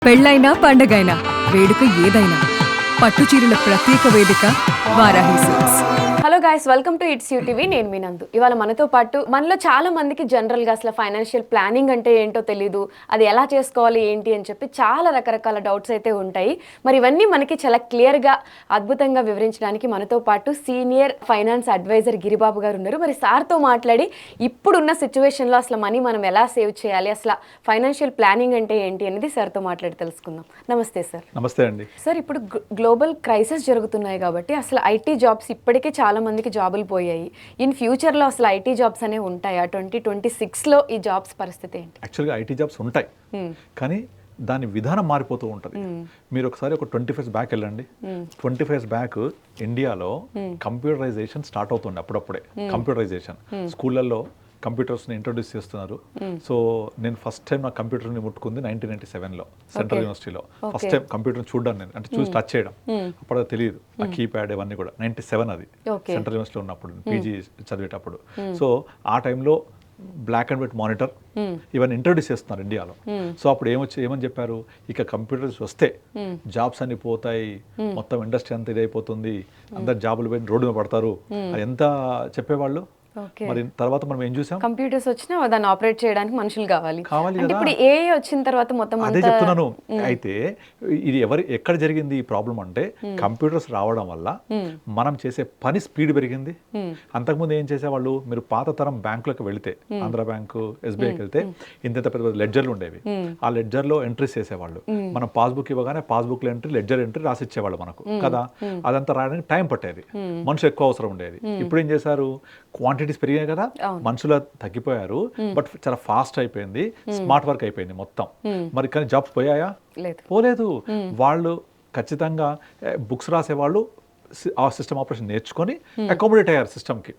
పెళ్ళైనా పండగైనా వేడుక ఏదైనా పట్టు చీరల ప్రత్యేక వేదిక Varahi silks. Hello guys, welcome to it's UTV. నేను మీ నందు. ఇవాళ మనతో పాటు మనలో చాలా మందికి జనరల్గా అసలు ఫైనాన్షియల్ ప్లానింగ్ అంటే ఏంటో తెలియదు, అది ఎలా చేసుకోవాలి ఏంటి అని చెప్పి చాలా రకరకాల డౌట్స్ అయితే ఉంటాయి. మరి ఇవన్నీ మనకి చాలా క్లియర్గా అద్భుతంగా వివరించడానికి మనతో పాటు సీనియర్ ఫైనాన్స్ అడ్వైజర్ గిరిబాబు గారు ఉన్నారు. మరి సార్తో మాట్లాడి ఇప్పుడున్న సిచ్యువేషన్లో అసలు మనీ మనం ఎలా సేవ్ చేయాలి, అసలు ఫైనాన్షియల్ ప్లానింగ్ అంటే ఏంటి అనేది సార్తో మాట్లాడి తెలుసుకుందాం. నమస్తే సార్. నమస్తే అండి. సార్, ఇప్పుడు గ్లోబల్ క్రైసిస్ జరుగుతున్నాయి కాబట్టి అసలు ఐటీ జాబ్స్ ఇప్పటికే చాలా మందికి జాబులు పోయాయి. ఇన్ ఫ్యూచర్లో అసలు ఐటీ జాబ్స్ అనేవి ఉంటాయా? 2026లో ఈ జాబ్స్ పరిస్థితి ఏంటి? యాక్చువల్గా ఐటీ జాబ్స్ ఉంటాయి, కానీ దాని విధానం మారిపోతూ ఉంటుంది. మీరు ఒకసారి ఒక 25 years బ్యాక్ వెళ్ళండి. 25 years బ్యాక్ ఇండియాలో కంప్యూటరైజేషన్ స్టార్ట్ అవుతుంది. అప్పుడప్పుడే కంప్యూటరైజేషన్ స్కూళ్ళల్లో కంప్యూటర్స్ని ఇంట్రొడ్యూస్ చేస్తున్నారు. సో నేను ఫస్ట్ టైం నా కంప్యూటర్ని ముట్టుకుంది 1997లో సెంట్రల్ యూనివర్సిటీలో. ఫస్ట్ టైం కంప్యూటర్ని చూడడం, నేను అంటే చూసి టచ్ చేయడం. అప్పుడు అది తెలియదు, ఆ కీప్యాడ్ ఇవన్నీ కూడా. 97 అది సెంట్రల్ యూనివర్సిటీలో ఉన్నప్పుడు, పీజీ చదివేటప్పుడు. సో ఆ టైంలో బ్లాక్ అండ్ వైట్ మానిటర్ ఇవన్నీ ఇంట్రొడ్యూస్ చేస్తున్నారు ఇండియాలో. సో అప్పుడు ఏమని చెప్పారు, ఇక కంప్యూటర్స్ వస్తే జాబ్స్ అన్ని పోతాయి, మొత్తం ఇండస్ట్రీ అంతా ఇదైపోతుంది, అందరు జాబులు పోయి రోడ్డు మీద పడతారు, అది ఎంత చెప్పేవాళ్ళు. మరి తర్వాత మనం ఏం చూసాం, కంప్యూటర్స్ వచ్చినా దాన్ని ఆపరేట్ చేయడానికి మనుషులు కావాలి. అంటే ఇప్పుడు ఏఐ వచ్చిన తర్వాత మొత్తం అదే చెప్తున్నాను. అయితే ఇది ఎక్కడ జరిగింది ఈ ప్రాబ్లం అంటే, కంప్యూటర్స్ రావడం వల్ల మనం చేసే పని స్పీడ్ పెరిగింది. అంతకుముందు ఏం చేసేవాళ్ళు, మీరు పాత తరం బ్యాంకులకు వెళితే, ఆంధ్ర బ్యాంకు, ఎస్బీఐకి వెళ్తే ఇంత పెద్ద పెద్ద లెడ్జర్లు ఉండేవి. ఆ లెడ్జర్లో ఎంట్రీస్ చేసేవాళ్ళు. మనం పాస్బుక్ ఇవ్వగానే పాస్బుక్లో ఎంట్రీ, లెడ్జర్ ఎంట్రీ రాసిచ్చేవాళ్ళు మనకు కదా. అదంతా రాయడానికి టైం పట్టేది, మనుషులు ఎక్కువ అవసరం ఉండేది. ఇప్పుడు ఏం చేశారు, క్వాంటిటీస్ పెరిగాయి కదా, మనుషులు తగ్గిపోయారు, బట్ చాలా ఫాస్ట్ అయిపోయింది, స్మార్ట్ వర్క్ అయిపోయింది మొత్తం. మరి కానీ జాబ్స్ పోయాయా? పోలేదు. వాళ్ళు ఖచ్చితంగా బుక్స్ రాసేవాళ్ళు ఆ సిస్టమ్ ఆపరేషన్ నేర్చుకొని అకామిడేట్ అయ్యారు సిస్టమ్కి.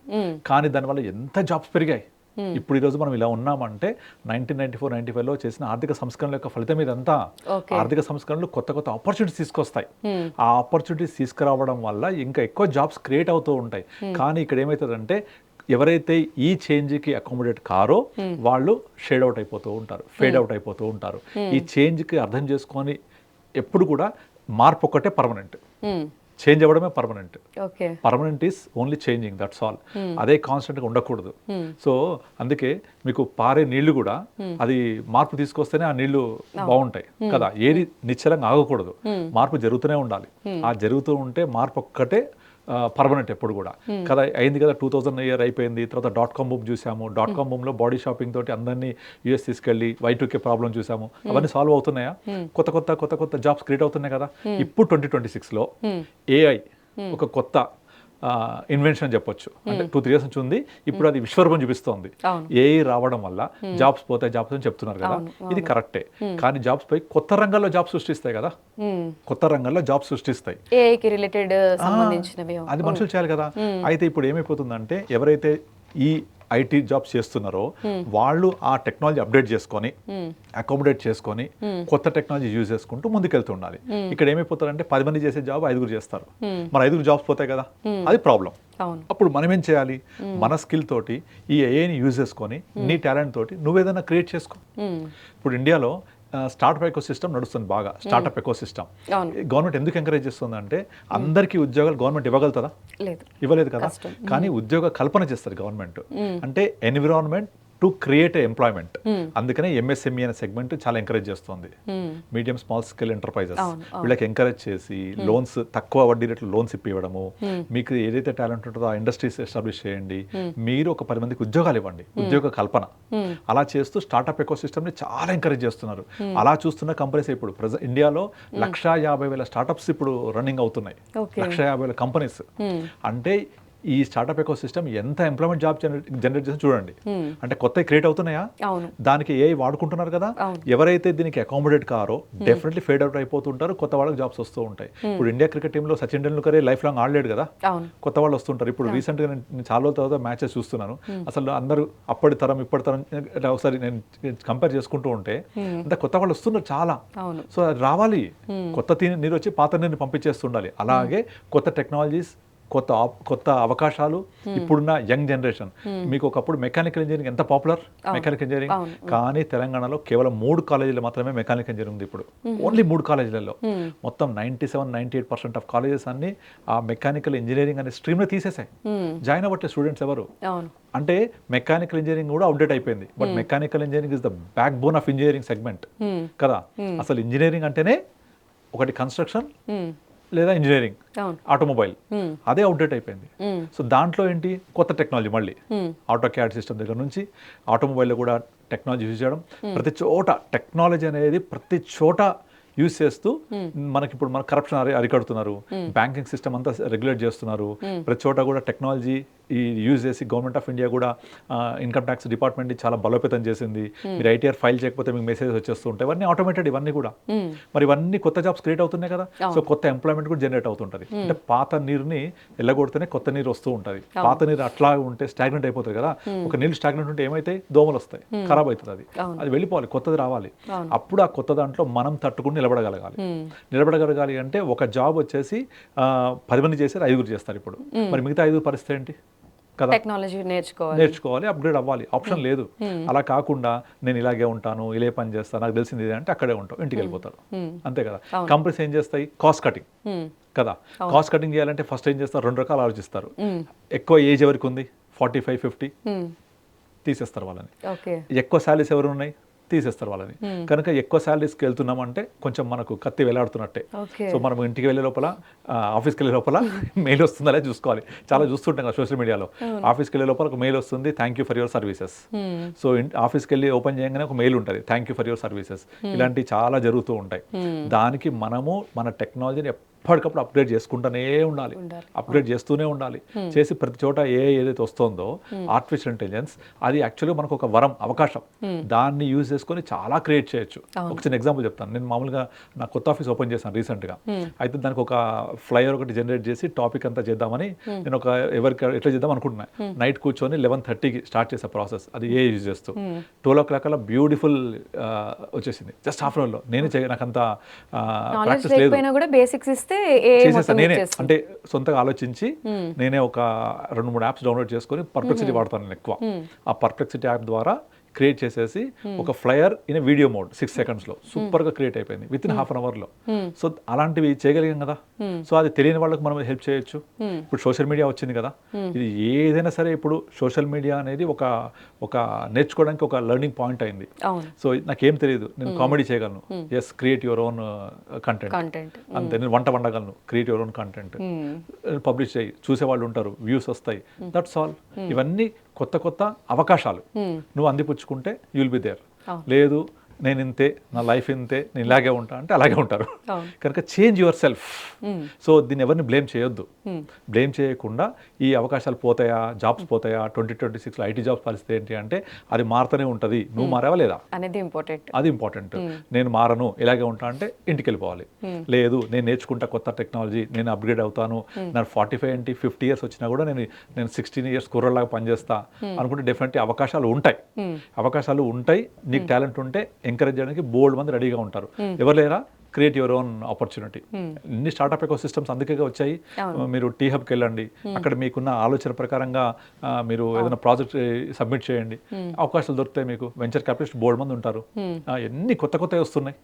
కానీ దానివల్ల ఎంత జాబ్స్ పెరిగాయి. ఇప్పుడు ఈరోజు మనం ఇలా ఉన్నామంటే 1994-95లో చేసిన ఆర్థిక సంస్కరణల యొక్క ఫలితం ఇదంతా. ఆర్థిక సంస్కరణలు కొత్త కొత్త ఆపర్చునిటీస్ తీసుకొస్తాయి. ఆ ఆపర్చునిటీస్ తీసుకురావడం వల్ల ఇంకా ఎక్కువ జాబ్స్ క్రియేట్ అవుతూ ఉంటాయి. కానీ ఇక్కడ ఏమవుతుందంటే, ఎవరైతే ఈ చేంజ్కి అకామిడేట్ కారో వాళ్ళు షేడ్ అవుట్ అయిపోతూ ఉంటారు, ఫేడ్ అవుట్ అయిపోతూ ఉంటారు. ఈ చేంజ్కి అర్థం చేసుకొని ఎప్పుడు కూడా మార్పు ఒక్కటే పర్మనెంట్, చేంజ్ అవ్వడమే permanent. Permanent is only changing, that's all. అదే కాన్స్టెంట్గా ఉండకూడదు. సో అందుకే మీకు పారే నీళ్లు కూడా అది మార్పు తీసుకొస్తేనే ఆ నీళ్లు బాగుంటాయి కదా. ఏది నిశ్చలంగా ఆగకూడదు, మార్పు జరుగుతూనే ఉండాలి. ఆ జరుగుతూ ఉంటే మార్పు ఒక్కటే పర్మనెంట్ ఎప్పుడు కూడా కదా. అయింది కదా, 2000 year అయిపోయింది. తర్వాత .com బూమ్ చూసాము. .com బూమ్లో బాడీ షాపింగ్ తోటి అందరినీ యూఎస్ తీసుకెళ్ళి Y2K ప్రాబ్లం చూసాము. అవన్నీ సాల్వ్ అవుతున్నాయా? కొత్త కొత్త జాబ్స్ క్రియేట్ అవుతున్నాయి కదా. ఇప్పుడు 2026లో ఏఐ ఒక కొత్త ఇన్వెన్షన్ చెప్పొచ్చు. అంటే 2-3 years నుంచి ఉంది, ఇప్పుడు అది విశ్వరూపం చూపిస్తోంది. ఏఐ రావడం వల్ల జాబ్స్ పోతాయి, జాబ్స్ అని చెప్తున్నారు కదా. ఇది కరెక్టే, కానీ జాబ్స్ పై కొత్త రంగాల్లో జాబ్స్ సృష్టిస్తాయి కదా. కొత్త రంగాల్లో జాబ్స్ సృష్టిస్తాయి, ఏఐకి రిలేటెడ్ సంబంధించినవి. అది మనుషులు చేయాలి కదా. అయితే ఇప్పుడు ఏమైపోతుందంటే, ఎవరైతే ఈ ఐటీ జాబ్స్ చేస్తున్నారో వాళ్ళు ఆ టెక్నాలజీ అప్డేట్ చేసుకొని, అకామిడేట్ చేసుకొని, కొత్త టెక్నాలజీ యూజ్ చేసుకుంటూ ముందుకెళ్తుండాలి. ఇక్కడ ఏమైపోతారంటే, 10 మంది చేసే జాబ్ 5 చేస్తారు. మరి 5 జాబ్స్ పోతాయి కదా, అది ప్రాబ్లం. అప్పుడు మనం ఏం చేయాలి, మన స్కిల్ తోటి ఈ ఏఐని యూజ్ చేసుకొని, నీ టాలెంట్ తోటి నువ్వేదైనా క్రియేట్ చేసుకో. ఇప్పుడు ఇండియాలో స్టార్ట్అప్ ఎకో సిస్టమ్ నడుస్తుంది బాగా. స్టార్ట్అప్ ఎకో సిస్టమ్ గవర్నమెంట్ ఎందుకు ఎంకరేజ్ చేస్తుంది అంటే, అందరికీ ఉద్యోగాలు గవర్నమెంట్ ఇవ్వగలుగుతుందా? ఇవ్వలేదు కదా. కానీ ఉద్యోగ కల్పన చేస్తారు గవర్నమెంట్. అంటే ఎన్విరాన్మెంట్ టు క్రియేట్ ఎంప్లాయ్మెంట్. అందుకనే ఎంఎస్ఎంఈ అనే సెగ్మెంట్ చాలా ఎంకరేజ్ చేస్తుంది. మీడియం స్మాల్ స్కేల్ ఎంటర్ప్రైజెస్ వీళ్ళకి ఎంకరేజ్ చేసి లోన్స్, తక్కువ వడ్డీ రేట్లు లోన్స్ ఇప్పివ్వడము, మీకు ఏదైతే టాలెంట్ ఉంటుందో ఆ ఇండస్ట్రీస్ ఎస్టాబ్లిష్ చేయండి, మీరు ఒక 10 మందికి ఉద్యోగాలు ఇవ్వండి, ఉద్యోగ కల్పన. అలా చేస్తూ స్టార్ట్అప్ ఎకో సిస్టమ్ ని చాలా ఎంకరేజ్ చేస్తున్నారు. అలా చూస్తున్న కంపెనీస్ ఇప్పుడు ఇండియాలో 150,000 స్టార్ట్అప్స్ ఇప్పుడు రన్నింగ్ అవుతున్నాయి. 150,000 కంపెనీస్. అంటే ఈ స్టార్ట్అప్ ఎకో సిస్టమ్ ఎంత ఎంప్లాయ్మెంట్ జాబ్ జనరేట్ చేసి చూడండి. అంటే కొత్త క్రియేట్ అవుతున్నాయా? దానికి ఏఐ వాడుకుంటున్నారు కదా. ఎవరైతే దీనికి అకామిడేట్ కారో డెఫినెట్లీ ఫేడ్ అవుట్ అయిపోతుంటారు, కొత్త వాళ్ళకి జాబ్స్ వస్తూ ఉంటాయి. ఇప్పుడు ఇండియా క్రికెట్ టీంలో సచిన్ టెండూల్కర్ లైఫ్ లాంగ్ ఆడలేడు కదా, కొత్త వాళ్ళు వస్తుంటారు. ఇప్పుడు రీసెంట్గా నేను చాలా రోజుల తర్వాత మ్యాచెస్ చూస్తున్నాను. అసలు అందరూ అప్పటి తరం ఇప్పటి తరం ఒకసారి నేను కంపేర్ చేసుకుంటూ ఉంటే అంత కొత్త వాళ్ళు వస్తున్నారు చాలా. సో అది రావాలి, కొత్త నీరు వచ్చి పాత నీరుని పంపించేస్తుండాలి. అలాగే కొత్త టెక్నాలజీస్, కొత్త అవకాశాలు ఇప్పుడున్న యంగ్ జనరేషన్. మీకు ఒకప్పుడు మెకానికల్ ఇంజనీరింగ్ ఎంత పాపులర్, మెకానికల్ ఇంజనీరింగ్, కానీ తెలంగాణలో కేవలం 3 కాలేజీలు మాత్రమే మెకానికల్ ఇంజనీరింగ్ ఉంది ఇప్పుడు. ఓన్లీ 3 కాలేజీలలో మొత్తం 97-98% ఆఫ్ కాలేజెస్ అన్ని ఆ మెకానికల్ ఇంజనీరింగ్ అనే స్ట్రీమ్ ని తీసేసాయి. జాయిన్ అవ్వట్లే స్టూడెంట్స్ ఎవరు. అంటే మెకానికల్ ఇంజనీరింగ్ కూడా అవుట్డేట్ అయిపోయింది. But mechanical engineering is the back bone of engineering segment కదా. అసలు ఇంజనీరింగ్ అంటేనే ఒకటి కన్స్ట్రక్షన్ లేదా ఇంజనీరింగ్, ఆటోమొబైల్, అదే అవుట్డేట్ అయిపోయింది. సో దాంట్లో ఏంటి కొత్త టెక్నాలజీ, మళ్ళీ ఆటో క్యాడ్ సిస్టమ్ దగ్గర నుంచి ఆటోమొబైల్లో కూడా టెక్నాలజీ యూజ్ చేయడం, ప్రతి చోట టెక్నాలజీ అనేది ప్రతి చోట యూజ్ చేస్తూ మనకి ఇప్పుడు మన కరప్షన్ అరికడుతున్నారు, బ్యాంకింగ్ సిస్టమ్ అంతా రెగ్యులేట్ చేస్తున్నారు. ప్రతి చోట కూడా టెక్నాలజీ ఈ యూజ్ చేసి గవర్నమెంట్ ఆఫ్ ఇండియా కూడా ఇన్కమ్ ట్యాక్స్ డిపార్ట్మెంట్ చాలా బలోపేతం చేసింది. మీరు ఐటీఆర్ ఫైల్ చేయకపోతే మీకు మెసేజెస్ వచ్చేస్తూ ఉంటాయి. ఇవన్నీ ఆటోమేటెడ్, ఇవన్నీ కూడా. మరి ఇవన్నీ కొత్త జాబ్స్ క్రియేట్ అవుతున్నాయి కదా. సో కొత్త ఎంప్లాయ్మెంట్ కూడా జనరేట్ అవుతుంటుంది. అంటే పాత నీరుని వెళ్ళగొడితేనే కొత్త నీరు వస్తూ ఉంటుంది. పాత నీరు అట్లా ఉంటే స్టాగ్నెంట్ అయిపోతుంది కదా. ఒక నీళ్ళు స్టాగ్నెంట్ ఉంటే ఏమైతే దోమలు వస్తాయి, ఖరాబ్ అవుతుంది. అది వెళ్ళిపోవాలి, కొత్తది రావాలి. అప్పుడు ఆ కొత్త దాంట్లో మనం తట్టుకుని నిలబడగలగాలి అంటే ఒక జాబ్ వచ్చేసి 10 మంది చేశారు, 5 చేస్తారు ఇప్పుడు. మరి మిగతా 5 పరిస్థితి ఏంటి కదా. టెక్నాలజీ నేర్చుకోవాలి, అప్గ్రేడ్ అవ్వాలి. ఆప్షన్ లేదు. అలా కాకుండా నేను ఇలాగే ఉంటాను, ఇలే పని చేస్తాను, నాకు తెలిసింది ఇది అంటే అక్కడే ఉంటాం, ఇంటికి వెళ్ళిపోతారు. అంతే కదా. కంపెనీస్ ఏం చేస్తాయి, కాస్ట్ కటింగ్ కదా. కాస్ట్ కటింగ్ చేయాలంటే ఫస్ట్ ఏం చేస్తారు, 2 రకాలు ఆలోచిస్తారు. ఎక్కువ ఏజ్ ఎవరికి ఉంది, 45-50, తీసేస్తారు వాళ్ళని. ఎక్కువ శాలరీస్ ఎవరు ఉన్నాయి, తీసేస్తారు వాళ్ళని. కనుక ఎక్కువ శాలరీస్కి వెళ్తున్నామంటే కొంచెం మనకు కత్తి వేలాడుతున్నట్టే. సో మనం ఇంటికి వెళ్ళే లోపల, ఆఫీస్కి వెళ్ళే లోపల మెయిల్ వస్తుందా లేదా చూసుకోవాలి. చాలా చూస్తుంటాం కదా సోషల్ మీడియాలో. ఆఫీస్కి వెళ్ళే లోపల ఒక మెయిల్ వస్తుంది, thank you for your services. So ఆఫీస్కి వెళ్ళి ఓపెన్ చేయగానే ఒక మెయిల్ ఉంటుంది, thank you for your services. ఇలాంటివి చాలా జరుగుతూ ఉంటాయి. దానికి మనము మన టెక్నాలజీని ఎప్పటికప్పుడు అప్గ్రేడ్ చేసుకుంటూనే ఉండాలి, అప్గ్రేడ్ చేస్తూనే ఉండాలి. చేసి ప్రతి చోట ఏదైతే వస్తుందో ఆర్టిఫిషియల్ ఇంటెలిజెన్స్, అది యాక్చువల్గా మనకు ఒక వరం, అవకాశం. దాన్ని యూజ్ చేసుకొని చాలా క్రియేట్ చేయొచ్చు. ఒక చిన్న ఎగ్జాంపుల్ చెప్తాను. నేను మామూలుగా నా కొత్త ఆఫీస్ ఓపెన్ చేశాను రీసెంట్గా. అయితే దానికి ఒక ఫ్లైఓవర్ ఒకటి జనరేట్ చేసి టాపిక్ అంతా చేద్దామని నేను ఎవరికి ఎట్లా చేద్దాం అనుకుంటున్నా. నైట్ కూర్చొని 11:30కి స్టార్ట్ చేసే ప్రాసెస్, అది యూజ్ చేస్తూ 12 o'clock అలా బ్యూటిఫుల్ వచ్చేసింది. జస్ట్ హాఫ్ అన్ అవర్లో. నేనే నాకు అంత ప్రాక్టీస్ లేదు, చేసేసాను నేనే. అంటే సొంతగా ఆలోచించి నేనే ఒక 2-3 యాప్స్ డౌన్లోడ్ చేసుకొని పర్ప్లెక్సిటీ వాడతాను నేను ఎక్కువ. ఆ పర్ప్లెక్సిటీ యాప్ ద్వారా క్రియేట్ చేసేసి ఒక ఫ్లయర్ ఇన్ వీడియో మోడ్ 6 secondsలో సూపర్గా క్రియేట్ అయిపోయింది వితిన్ హాఫ్ అన్ అవర్లో. సో అలాంటివి చేయగలిగాం కదా. సో అది తెలియని వాళ్ళకి మనం హెల్ప్ చేయొచ్చు. ఇప్పుడు సోషల్ మీడియా వచ్చింది కదా. ఇది ఏదైనా సరే ఇప్పుడు సోషల్ మీడియా అనేది ఒక నేర్చుకోవడానికి ఒక లెర్నింగ్ పాయింట్ అయింది. సో నాకేం తెలియదు, నేను కామెడీ చేయగలను, yes create your own content అంతే. నేను వంట వండగలను, create your own content, publish చేయి, చూసేవాళ్ళు ఉంటారు, వ్యూస్ వస్తాయి, దట్స్ ఆల్. ఇవన్నీ కొత్త అవకాశాలు. నువ్వు అందిపుచ్చుకుంటే యూ విల్ బి దేర్. లేదు నేను ఇంతే, నా లైఫ్ ఇంతే, నేను ఇలాగే ఉంటా అంటే అలాగే ఉంటారు. కనుక చేంజ్ యువర్ సెల్ఫ్. సో దీన్ని ఎవరిని బ్లేమ్ చేయొద్దు. బ్లేమ్ చేయకుండా ఈ అవకాశాలు పోతాయా, జాబ్స్ పోతాయా, 2026లో ఐటీ జాబ్స్ పరిస్థితి ఏంటి అంటే అది మారుతూనే ఉంటుంది. నువ్వు మారావా లేదా అనేది ఇంపార్టెంట్. అది ఇంపార్టెంట్. నేను మారను, ఇలాగే ఉంటా అంటే ఇంటికి వెళ్ళిపోవాలి. లేదు నేను నేర్చుకుంటా కొత్త టెక్నాలజీ, నేను అప్గ్రేడ్ అవుతాను, నాకు 45 ఏంటి 50 years వచ్చినా కూడా నేను 16 years కుర్రలాగా పనిచేస్తా అనుకుంటే డెఫినెట్లీ అవకాశాలు ఉంటాయి. నీకు టాలెంట్ ఉంటే ఎంకరేజ్ చేయడానికి బోల్డ్ మంది రెడీగా ఉంటారు. ఎవరు లేరా, క్రియేట్ యువర్ ఓన్ ఆపర్చునిటీ. ఇన్ని స్టార్ట్అప్ ఎకో సిస్టమ్స్ అందుకే వచ్చాయి. మీరు టీ హబ్కి వెళ్ళండి, అక్కడ మీకున్న ఆలోచన ప్రకారంగా మీరు ఏదైనా ప్రాజెక్ట్ సబ్మిట్ చేయండి, అవకాశాలు దొరుకుతాయి మీకు. వెంచర్ క్యాపిటలిస్ట్ బోల్డ్ మంది ఉంటారు. ఎన్ని కొత్త వస్తున్నాయి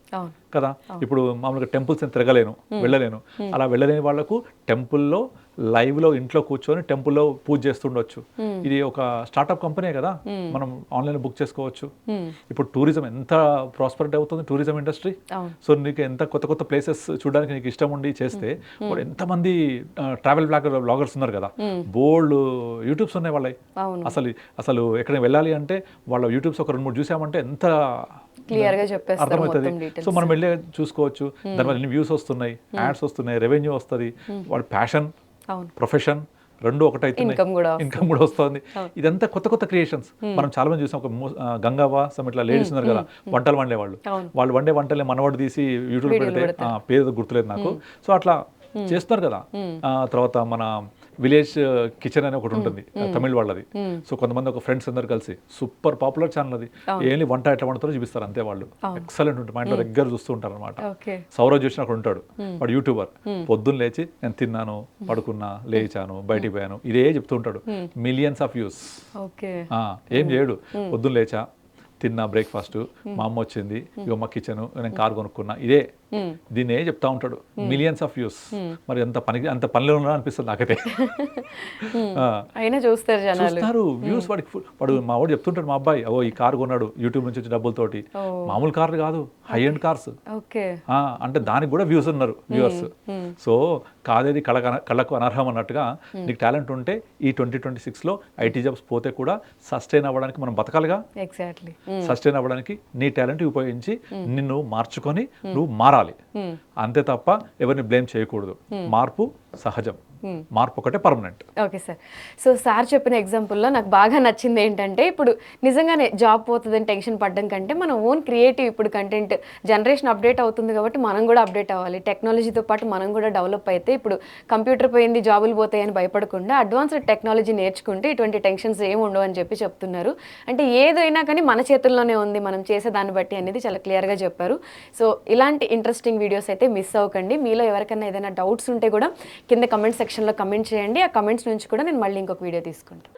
కదా. ఇప్పుడు మామూలుగా టెంపుల్స్ తిరగలేను, వెళ్ళలేను. అలా వెళ్ళలేని వాళ్లకు టెంపుల్లో లైవ్లో ఇంట్లో కూర్చొని టెంపుల్లో పూజ చేస్తుండొచ్చు. ఇది ఒక స్టార్ట్అప్ కంపెనీ కదా, మనం ఆన్లైన్ బుక్ చేసుకోవచ్చు. ఇప్పుడు టూరిజం ఎంత ప్రాస్పరిటీ అవుతుంది, టూరిజం ఇండస్ట్రీ. సో నీకు ఎంత కొత్త ప్లేసెస్ చూడడానికి నీకు ఇష్టం ఉండి చేస్తే ఎంతమంది ట్రావెల్ బ్లాగర్స్ ఉన్నారు కదా, బోల్డ్ యూట్యూబ్స్ ఉన్నాయి వాళ్ళవి. అసలు ఎక్కడికి వెళ్ళాలి అంటే వాళ్ళ యూట్యూబ్స్ ఒక 2-3 చూసామంటే ఎంత అర్థమవుతుంది. సో మనం వెళ్ళే చూసుకోవచ్చు. దానివల్ల ఎన్ని వ్యూస్ వస్తున్నాయి, యాడ్స్ వస్తున్నాయి, రెవెన్యూ వస్తుంది, వాడి ప్యాషన్, ప్రొఫెషన్ రెండు ఒకటైతున్నాయి, ఇన్కమ్ కూడా వస్తుంది. ఇదంతా కొత్త క్రియేషన్స్. మనం చాలా మంది చూసాం. ఒక గంగావా ఇట్లా లేడీస్ ఉన్నారు కదా, వంటలు వండేవాళ్ళు. వాళ్ళు వండే వంటలే మనవాడు తీసి యూట్యూబ్ పెడితే, పేరు గుర్తులేదు నాకు. సో అట్లా చేస్తున్నారు కదా. తర్వాత మన విలేజ్ కిచెన్ అని ఒకటి ఉంటుంది తమిళ వాళ్ళది. సో కొంతమంది ఒక ఫ్రెండ్స్ అందరు కలిసి సూపర్ పాపులర్ ఛానల్ అది, ఏంటి వంట ఎట్లా వండుతారో చూపిస్తారు అంతే వాళ్ళు. ఎక్సలెంట్ ఉంటుంది, మా ఇంట్లో దగ్గర చూస్తూ ఉంటారు అనమాట. సౌరవ్ చూసిన అక్కడ ఉంటాడు, వాడు యూట్యూబర్. పొద్దున్న లేచి నేను తిన్నాను, పడుకున్నా, లేచాను, బయటికి పోయాను, ఇదే చెప్తూ ఉంటాడు. Millions of views. ఏం చేయడు, పొద్దున్న లేచా, తిన్నా, బ్రేక్ఫాస్ట్, మా అమ్మ వచ్చింది, ఇగో మా కిచెన్, నేను కార్ కొనుక్కున్నా, ఇదే దీన్ని చెప్తా ఉంటాడు. Millions of views. మరి అంత పనిలో ఉన్నా అనిపిస్తుంది నాకైతే. అయినా చూస్తారు వ్యూస్. వాడు మా వాడు చెప్తుంటాడు, మా అబ్బాయి ఓ ఈ కార్ కొన్నాడు యూట్యూబ్ నుంచి వచ్చే డబ్బులతోటి. మామూలు కార్లు కాదు, హై ఎండ్ కార్స్. అంటే దానికి కూడా వ్యూస్ ఉన్నారు, వ్యూవర్స్. సో కాదేది కళ్ళకు అనర్హం అన్నట్టుగా నీకు టాలెంట్ ఉంటే ఈ 2026లో ఐటీ జాబ్స్ పోతే కూడా సస్టైన్ అవ్వడానికి మనం బతకాలిగా. ఎగ్జాక్ట్లీ. సస్టైన్ అవ్వడానికి నీ టాలెంట్ ఉపయోగించి నిన్ను మార్చుకొని నువ్వు మారాలి. అంతే తప్ప ఎవరిని బ్లేమ్ చేయకూడదు. మార్పు సహజం, మార్పు ఒకటే permanent. Okay sir. So sir చెప్పిన ఎగ్జాంపుల్లో నాకు బాగా నచ్చింది ఏంటంటే, ఇప్పుడు నిజంగానే జాబ్ పోతుందని టెన్షన్ పడ్డం కంటే మనం ఓన్ క్రియేటివ్, ఇప్పుడు కంటెంట్ జనరేషన్ అప్డేట్ అవుతుంది కాబట్టి మనం కూడా అప్డేట్ అవ్వాలి. టెక్నాలజీతో పాటు మనం కూడా డెవలప్ అయితే, ఇప్పుడు కంప్యూటర్ పోయింది జాబులు పోతాయని భయపడకుండా అడ్వాన్స్డ్ టెక్నాలజీ నేర్చుకుంటే ఇటువంటి టెన్షన్స్ ఏమి ఉండవు అని చెప్పి చెప్తున్నారు. అంటే ఏదైనా కానీ మన చేతుల్లోనే ఉంది, మనం చేసే దాన్ని బట్టి అనేది చాలా క్లియర్గా చెప్పారు. సో ఇలాంటి ఇంట్రెస్టింగ్ వీడియోస్ అయితే మిస్ అవ్వకండి. మీలో ఎవరికైనా ఏదైనా డౌట్స్ ఉంటే కూడా కింద కమెంట్ సెక్షన్లో కమెంట్ చేయండి. ఆ కమెంట్స్ నుంచి కూడా నేను మళ్ళీ ఇంకొక వీడియో తీసుకుంటాను.